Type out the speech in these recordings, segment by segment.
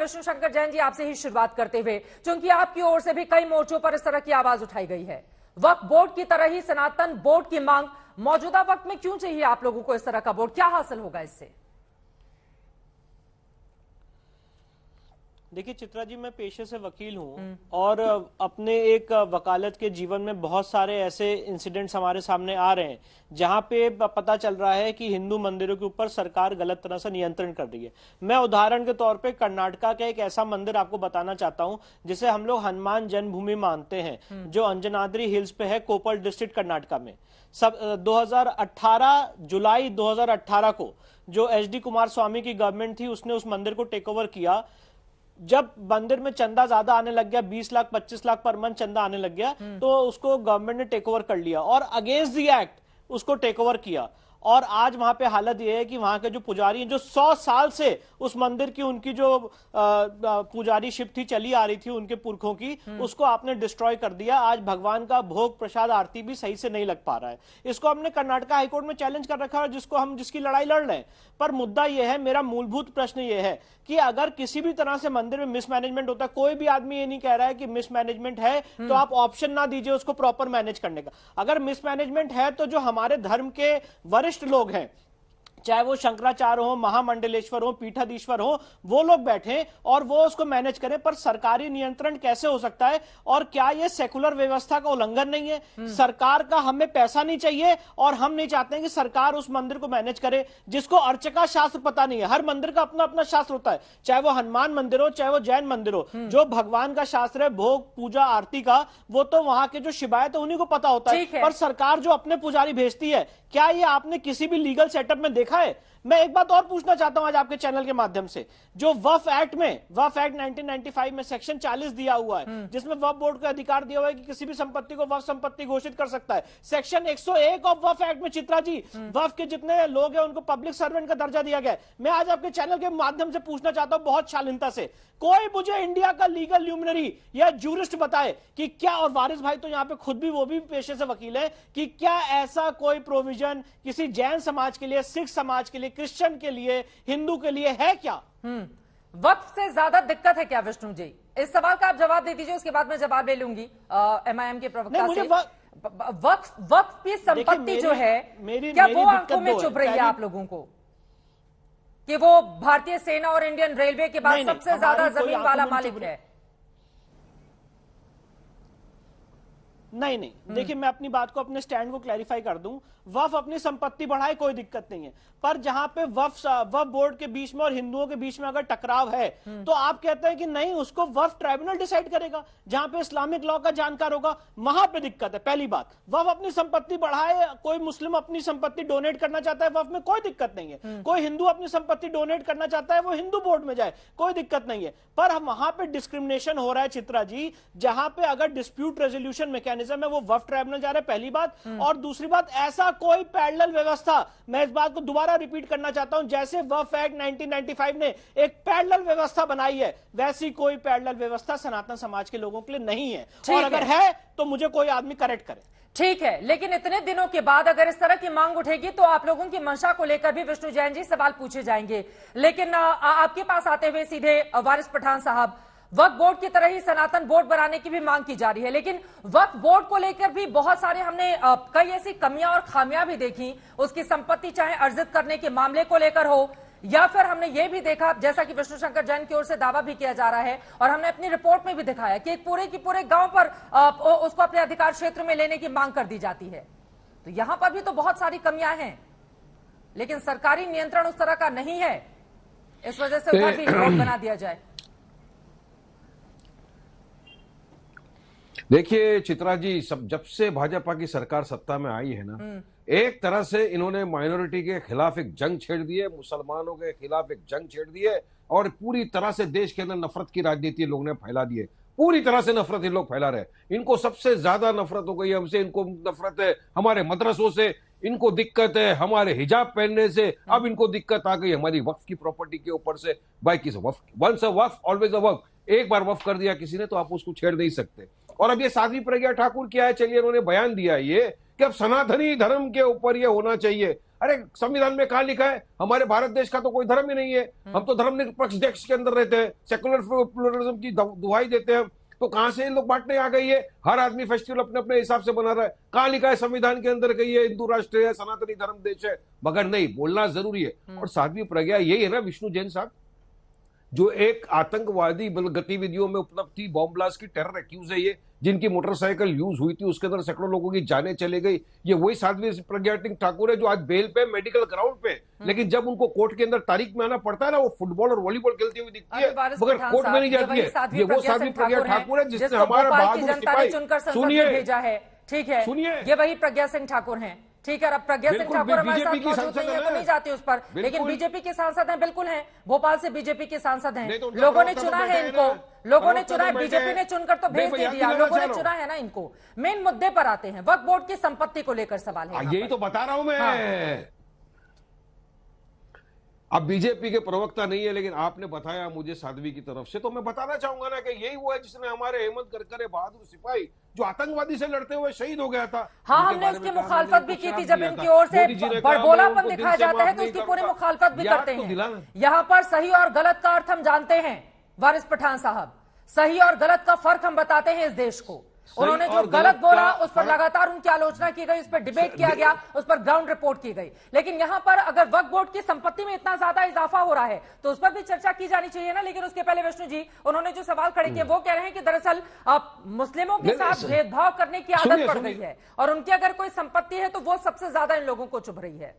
विष्णु शंकर जैन जी, आपसे ही शुरुआत करते हुए, क्योंकि आपकी ओर से भी कई मोर्चों पर इस तरह की आवाज उठाई गई है, वक्फ बोर्ड की तरह ही सनातन बोर्ड की मांग मौजूदा वक्त में क्यों चाहिए आप लोगों को इस तरह का बोर्ड? क्या हासिल होगा इससे? देखिए चित्रा जी, मैं पेशे से वकील हूँ और अपने एक वकालत के जीवन में बहुत सारे ऐसे इंसिडेंट्स हमारे सामने आ रहे हैं जहां पे पता चल रहा है कि हिंदू मंदिरों के ऊपर सरकार गलत तरह से नियंत्रण कर रही है। मैं उदाहरण के तौर पे कर्नाटका का एक ऐसा मंदिर आपको बताना चाहता हूं जिसे हम लोग हनुमान जन्मभूमि मानते हैं, जो अंजनाद्री हिल्स पे है, कोप्पल डिस्ट्रिक्ट कर्नाटका में। सब 2018 जुलाई 2018 को जो एचडी कुमार स्वामी की गवर्नमेंट थी, उसने उस मंदिर को टेक ओवर किया। जब मंदिर में चंदा ज्यादा आने लग गया, 20 लाख 25 लाख पर मंथ चंदा आने लग गया, तो उसको गवर्नमेंट ने टेक ओवर कर लिया और अगेंस्ट द एक्ट उसको टेक ओवर किया। और आज वहां पे हालत यह है कि वहां के जो पुजारी हैं, जो 100 साल से उस मंदिर की उनकी जो पुजारी शिप थी, चली आ रही थी उनके पुरखों की, उसको आपने डिस्ट्रॉय कर दिया। आज भगवान का भोग प्रसाद आरती भी सही से नहीं लग पा रहा है। इसको हमने कर्नाटका हाईकोर्ट में चैलेंज कर रखा है, जिसकी लड़ाई लड़ रहे हैं। पर मुद्दा यह है, मेरा मूलभूत प्रश्न यह है कि अगर किसी भी तरह से मंदिर में मिसमैनेजमेंट होता है, कोई भी आदमी ये नहीं कह रहा है कि मिसमैनेजमेंट है तो आप ऑप्शन ना दीजिए उसको प्रॉपर मैनेज करने का। अगर मिसमैनेजमेंट है तो जो हमारे धर्म के वरिष्ठ लोग हैं, चाहे वो शंकराचार्य हो, महामंडलेश्वर हो, पीठाधीश्वर हो, वो लोग बैठे और वो उसको मैनेज करें। पर सरकारी नियंत्रण कैसे हो सकता है? और क्या ये सेकुलर व्यवस्था का उल्लंघन नहीं है? सरकार का हमें पैसा नहीं चाहिए और हम नहीं चाहते हैं कि सरकार उस मंदिर को मैनेज करे जिसको अर्चका शास्त्र पता नहीं है। हर मंदिर का अपना अपना शास्त्र होता है, चाहे वो हनुमान मंदिर हो, चाहे वो जैन मंदिर हो। जो भगवान का शास्त्र है, भोग पूजा आरती का, वो तो वहां के जो शिवायत है उन्हीं को पता होता है। पर सरकार जो अपने पुजारी भेजती है, क्या ये आपने किसी भी लीगल सेटअप में देखा है? मैं एक बात और पूछना चाहता हूं आज आपके चैनल के माध्यम से, जो वक्फ एक्ट 1995 में सेक्शन 40 दिया हुआ है, जिसमें वक्फ बोर्ड को अधिकार दिया हुआ है कि किसी भी संपत्ति को वक्फ संपत्ति घोषित कर सकता है। सेक्शन 101 ऑफ वक्फ एक्ट में, चित्रा जी, वक्फ के जितने लोग हैं उनको पब्लिक सर्वेंट का दर्जा दिया गया है। मैं आज आपके चैनल के माध्यम से पूछना चाहता हूं बहुत शालीनता से, कोई मुझे इंडिया का लीगल ल्यूमिनरी या जूरिस्ट बताए कि क्या, और वारिस भाई तो यहां पे खुद भी, वो भी पेशे से वकील है, कि क्या ऐसा कोई प्रोविजन किसी जैन समाज के लिए, सिख समाज के लिए, क्रिश्चियन के लिए, हिंदू के लिए है क्या? वक्फ से ज्यादा दिक्कत है क्या विष्णु जी? इस सवाल का आप जवाब दे दीजिए, उसके बाद मैं जवाब ले लूंगी एमआईएम के प्रवक्ता से। वक्फ की संपत्ति जो है, क्या वो आंखों में चुभ रही है आप लोगों को कि वो भारतीय सेना और इंडियन रेलवे के बाद सबसे ज्यादा जमीन वाला मालिक है? नहीं, देखिए, मैं अपनी बात को, अपने स्टैंड को क्लैरिफाई कर दूं। वक्फ अपनी संपत्ति बढ़ाए, कोई दिक्कत नहीं है, पर जहां पे वक्फ बोर्ड के बीच में और हिंदुओं के बीच में अगर टकराव है, तो आप कहते हैं कि नहीं, उसको वक्फ ट्राइब्यूनल डिसाइड करेगा जहां पे इस्लामिक लॉ का जानकार होगा, वहां पे दिक्कत है। पहली बात, वक्फ अपनी संपत्ति बढ़ाए, कोई मुस्लिम अपनी संपत्ति डोनेट करना चाहता है, वक्फ में कोई दिक्कत नहीं है। कोई हिंदू अपनी संपत्ति डोनेट करना चाहता है, वो हिंदू बोर्ड में जाए, कोई दिक्कत नहीं है। पर वहां पे डिस्क्रिमिनेशन हो रहा है चित्रा जी, जहां पे अगर डिस्प्यूट रेजोल्यूशन मैकेनिज्म है वो वक्फ ट्राइब्यूनल जा रहा है, पहली बात। और दूसरी बात, ऐसा कोई पैरेलल व्यवस्था, मैं इस बात को दोबारा रिपीट करना चाहता हूं, जैसे वक्फ एक्ट 1995 ने एक पैरेलल व्यवस्था बनाई है, वैसी कोई पैरेलल व्यवस्था सनातन समाज के लोगों के लिए नहीं है। और अगर है तो मुझे कोई आदमी करेक्ट करे। ठीक है, लेकिन इतने दिनों के बाद अगर इस तरह की मांग उठेगी तो आप लोगों की मंशा को लेकर भी विष्णु जैन जी सवाल पूछे जाएंगे। लेकिन आपके पास आते हुए सीधे वारिस पठान साहब, वक्फ बोर्ड की तरह ही सनातन बोर्ड बनाने की भी मांग की जा रही है, लेकिन वक्फ बोर्ड को लेकर भी बहुत सारे हमने कई ऐसी कमियां और खामियां भी देखी। उसकी संपत्ति चाहे अर्जित करने के मामले को लेकर हो, या फिर हमने ये भी देखा, जैसा कि विष्णु शंकर जैन की ओर से दावा भी किया जा रहा है और हमने अपनी रिपोर्ट में भी दिखाया कि एक पूरे की पूरे गांव पर उसको अपने अधिकार क्षेत्र में लेने की मांग कर दी जाती है। तो यहां पर भी तो बहुत सारी कमियां हैं, लेकिन सरकारी नियंत्रण उस तरह का नहीं है, इस वजह से उधर भी रोड बना दिया जाए। देखिए चित्रा जी, जब से भाजपा की सरकार सत्ता में आई है ना, एक तरह से इन्होंने माइनॉरिटी के खिलाफ एक जंग छेड़ दी है, मुसलमानों के खिलाफ एक जंग छेड़ दी है, और पूरी तरह से देश के अंदर नफरत की राजनीति लोग ने फैला दी है। पूरी तरह से नफरत इन लोग फैला रहे। इनको सबसे ज्यादा नफरत हो गई हमसे, इनको नफरत है हमारे मदरसों से, इनको दिक्कत है हमारे हिजाब पहनने से, अब इनको दिक्कत आ गई हमारी वक्फ की प्रॉपर्टी के ऊपर से। भाई किस वक्फ, once a Waqf always a वक्फ, एक बार वक्फ कर दिया किसी ने तो आप उसको छेड़ नहीं सकते। और अब ये साध्वी प्रज्ञा ठाकुर क्या है, चलिए उन्होंने बयान दिया है ये कि अब सनातनी धर्म के ऊपर ये होना चाहिए। अरे संविधान में कहा लिखा है? हमारे भारत देश का तो कोई धर्म ही नहीं है, हम तो धर्मनिरपेक्ष देश के अंदर रहते हैं, सेकुलर प्लुरलिज्म की दुहाई देते हैं। तो कहां से इन लोग बांटने आ गई है? हर आदमी फेस्टिवल अपने अपने हिसाब से बना रहा है। कहां लिखा है संविधान के अंदर कि ये हिंदू राष्ट्र है, सनातनी धर्म देश है? मगर नहीं, बोलना जरूरी है। और साध्वी प्रज्ञा यही है ना विष्णु जैन साहब, जो एक आतंकवादी गतिविधियों में उपलब्ध थी, बॉम्ब ब्लास्ट की टेरर एक्यूज है ये, जिनकी मोटरसाइकिल यूज हुई थी, उसके अंदर सैकड़ों लोगों की जानें चले गई। ये वही साध्वी प्रज्ञा ठाकुर है जो आज बेल पे, मेडिकल ग्राउंड पे, लेकिन जब उनको कोर्ट के अंदर तारीख में आना पड़ता है ना, वो फुटबॉल और वॉलीबॉल खेलती हुई दिखती है, मगर कोर्ट में नहीं जाती है। ये वो साध्वी प्रज्ञा ठाकुर है जिसने हमारा बहादुर सिपाही, सुनिए, भेजा है, ठीक है, सुनिए, ये वही प्रज्ञा सिंह ठाकुर हैं। ठीक है, अब प्रज्ञा सिंह ठाकुर हमारे साथ मौजूद नहीं है तो नहीं जाती उस पर, लेकिन बीजेपी के सांसद हैं, बिल्कुल हैं, भोपाल से बीजेपी के सांसद हैं। लोगों ने चुना है इनको, लोगों ने चुना है, बीजेपी ने चुनकर तो भेज दे दिया, लोगों ने चुना है ना इनको। मेन मुद्दे पर आते हैं, वक्फ बोर्ड की संपत्ति को लेकर सवाल है। यही तो बता रहा हूं मैं। अब बीजेपी के प्रवक्ता नहीं है, लेकिन आपने बताया मुझे साध्वी की तरफ से, तो मैं बताना चाहूंगा ना कि यही वो है जिसने हमारे हेमंत करकरे बहादुर सिपाही जो आतंकवादी से लड़ते हुए शहीद हो गया था। हाँ, हमने उसकी मुखालफत भी की थी, जब इनकी ओर से बड़बोलापन दिखाया जाता है तो उसकी पूरी मुखालफत भी करते हैं। यहाँ पर सही और गलत का अर्थ हम जानते हैं वारिस पठान साहब, सही और गलत का फर्क हम बताते हैं इस देश को। उन्होंने जो गलत बोला उस पर लगातार उनकी आलोचना की गई, उस पर डिबेट किया गया, उस पर ग्राउंड रिपोर्ट की गई। लेकिन यहां पर अगर वक्फ बोर्ड की संपत्ति में इतना ज्यादा इजाफा हो रहा है तो उस पर भी चर्चा की जानी चाहिए ना। लेकिन उसके पहले विष्णु जी, उन्होंने जो सवाल खड़े किए वो कह रहे हैं कि दरअसल मुस्लिमों के साथ भेदभाव करने की आदत पड़ गई है और उनकी अगर कोई संपत्ति है तो वो सबसे ज्यादा इन लोगों को चुभ रही है।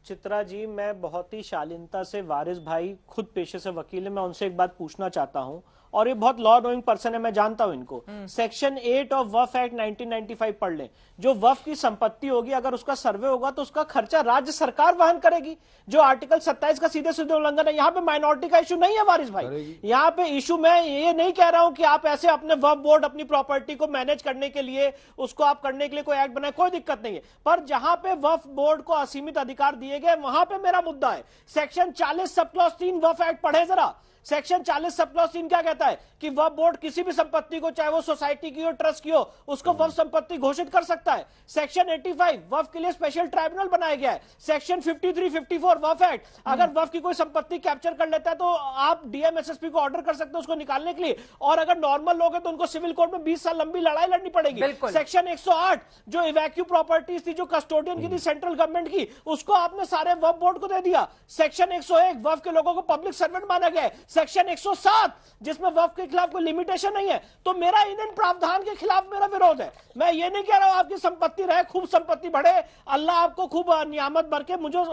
चित्रा जी, मैं बहुत ही शालीनता से, वारिस भाई खुद पेशे से वकील है, मैं उनसे एक बात पूछना चाहता हूं, और ये बहुत लॉ नोइंग पर्सन है, मैं जानता हूं इनको। सेक्शन 8 ऑफ वक्फ एक्ट 1995 पढ़ लें। जो वक्फ की संपत्ति होगी, अगर उसका सर्वे होगा तो उसका खर्चा राज्य सरकार वहन करेगी, जो आर्टिकल 27 का सीधे सीधे उल्लंघन है। यहाँ पे माइनॉरिटी का इशू नहीं है वारिस भाई, यहाँ पे इशू, मैं ये नहीं कह रहा हूं कि आप ऐसे अपने वक्फ बोर्ड, अपनी प्रॉपर्टी को मैनेज करने के लिए, उसको आप करने के लिए कोई एक्ट बनाए, कोई दिक्कत नहीं है, पर जहां पे वक्फ बोर्ड को असीमित अधिकार दिए गए वहां पे मेरा मुद्दा है। सेक्शन 40 सब क्लॉज 3 वक्फ एक्ट पढ़े जरा। सेक्शन 40 सब क्लॉज 3 क्या कहता है कि वक्फ बोर्ड किसी भी संपत्ति को, चाहे वो सोसाइटी की हो, ट्रस्ट की हो, उसको वक्फ संपत्ति घोषित कर सकता है। सेक्शन 85 वक्फ के लिए स्पेशल ट्राइब्यूनल बनाया गया है। सेक्शन 53, 54 वक्फ एक्ट, अगर वक्फ की कोई संपत्ति कैप्चर कर लेता है तो आप डीएम एसएसपी को ऑर्डर कर सकते हैं उसको निकालने के लिए, और अगर नॉर्मल लोग हैं तो उनको सिविल कोर्ट में 20 साल लंबी लड़ाई लड़नी पड़ेगी। सेक्शन 108 जो इवैक्यू प्रॉपर्टीज थी, जो कस्टोडियन की थी सेंट्रल गवर्नमेंट की, उसको आपने सारे वक्फ बोर्ड को दे दिया। सेक्शन 101 वक्फ के लोगों को पब्लिक सर्वेंट माना गया है। सेक्शन 107 जिसमें वक्फ के खिलाफ कोई लिमिटेशन नहीं है। तो मेरा इन प्रावधान के खिलाफ मेरा विरोध है। मैं ये नहीं कह रहा हूं आपकी संपत्ति रहे, खूब संपत्ति बढ़े, अल्लाह आपको खूब नियामत बरके, मुझे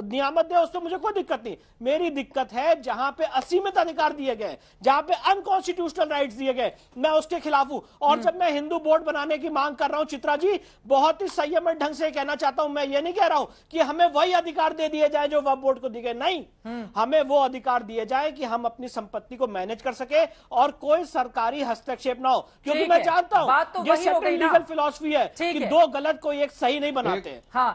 नियामत दे, उससे मुझे कोई दिक्कत नहीं। मेरी दिक्कत है जहां पे असीमित अधिकार दिए गए, जहां पे अनकॉन्स्टिट्यूशनल राइट्स दिए गए, मैं उसके खिलाफ हूं। और जब मैं हिंदू बोर्ड बनाने की मांग कर रहा हूं चित्रा जी, बहुत ही संयमित ढंग से कहना चाहता हूं, मैं ये नहीं कह रहा हूं कि हमें वही अधिकार दे दिए जाए जो वक्फ बोर्ड को दिए गए, नहीं, हमें वो अधिकार दिए जाए कि हम अपनी संपत्ति को मैनेज कर सके और कोई सरकारी हस्तक्षेप ना हो, क्योंकि मैं जानता हूं तो ये सेक्टर लीगल फिलॉसफी है कि दो गलत को एक सही नहीं बनाते हैं। हाँ,